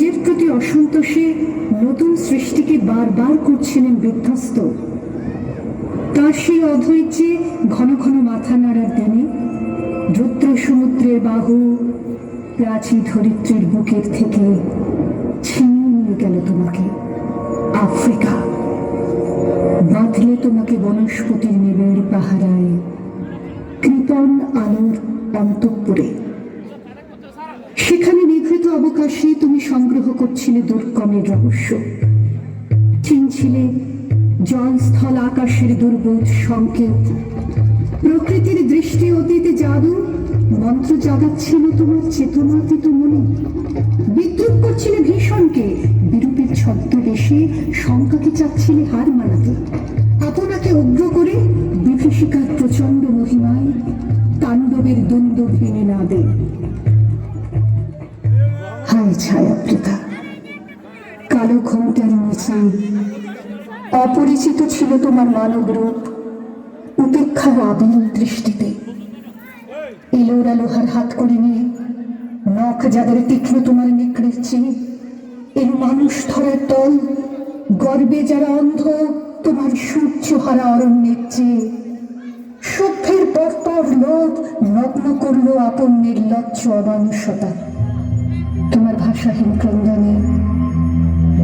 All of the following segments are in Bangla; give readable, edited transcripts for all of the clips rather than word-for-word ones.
নিজের প্রতি অসন্তোষে নতুন সৃষ্টিকে বারবার করছিলেন বিধ্বস্ত। তার সেই অধৈর্যে ঘন ঘন মাথা নাড়ার দিনে রুদ্র সমুদ্রের বাহু প্রাচী ধরিত্রীর বুকের থেকে ছিনিয়ে নিয়ে গেল তোমাকে আফ্রিকা, বাঁধলে তোমাকে বনস্পতির নিবিড় পাহারায়, কৃপণ আলোর অন্তঃপুরে। সেখানে নিভৃত অবকাশে তুমি সংগ্রহ করছিলে দুর্গমের রহস্য, চিনছিলে জল স্থল আকাশের দুর্বোধ সংকেত। প্রকৃতির দৃষ্টি অতীতে জাদু মন্ত্র জাগাচ্ছিল তোমার চেতনাতীত মনে। বিদ্রুপ করছিলে ভীষণকে, বিরূপের ছদ্মবেশে শঙ্কাকে চাচ্ছিলে হার মানাতে। আপনাকে উগ্র করে বিভীষিকার প্রচন্ড মহিমায় তাণ্ডবের দ্বন্দ্ব ভেঙে না দে। হায় ছায়াবৃতা, কালো ঘোমটার নিচে অপরিচিত ছিল তোমার মানব রূপ। উপেক্ষার আবিল দৃষ্টিতে এলোরা লোহার হাত করে নিয়ে নখ যাদের তীক্ষ্ণ তোমার নেকড়ের চেয়ে এর মানুষ ধরার তল, গর্বে যারা অন্ধ তোমার সূর্যহারা অরণ্যের চেয়ে। সভ্যের পরপর লোভ নগ্ন করলো আপন নির্লজ্জ অমানুষতা। তোমার ভাষাহীন ক্রন্দনে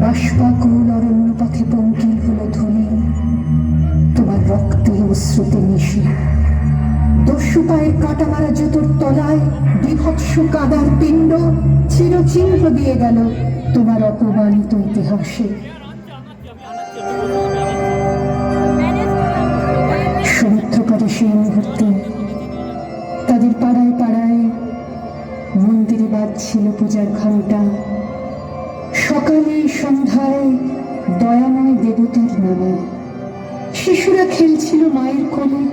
বাষ্পাকুল অরণ্য পথে পঙ্কিল হলো ধূলি, তোমার রক্তে অশ্রুতে মিশে। দস্যু পায়ের কাটা মারা জুতোর তলায় বিভৎস কাদার পিণ্ড চিরচিহ্ন দিয়ে গেল তোমার অপমানিত ইতিহাসে। সমুদ্রপাড়ে সেই মুহূর্তে তাদের পাড়ায় পাড়ায় মন্দিরে বাজছিল পূজার ঘণ্টা। সকালে সন্ধ্যায় দয়াময় দেবতার নামে শিশুরা খেলছিল মায়ের কোলে।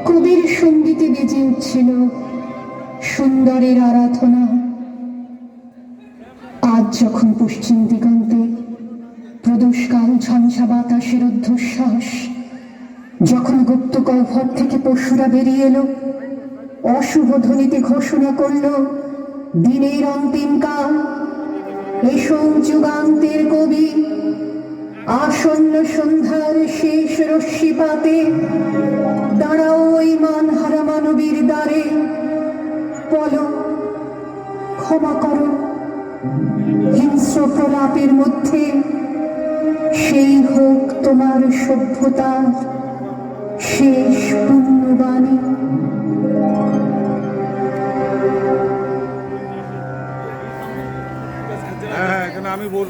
কবির সঙ্গীতে বেজে উঠছিল সুন্দরের আরাধনা। আজ যখন পশ্চিম দিগন্তে প্রদোষকাল ঝঞ্ঝা বাতাসের ঊর্ধ্বশ্বাস, যখন গুপ্ত গহ্বর থেকে পশুরা বেরিয়ে এলো, অশুভ ধ্বনিতে ঘোষণা করল দিনের অন্তিম কাল। এসো যুগান্তের কবি, আসন্ন সন্ধ্যার শেষ রশ্মিপাতে দাঁড়াও ওই মানহারা মানবীর দ্বারে। বলো, ক্ষমা করো হিংস্র প্রলাপের মধ্যে, সেই হোক তোমার সভ্যতার শেষ পুণ্যবাণী।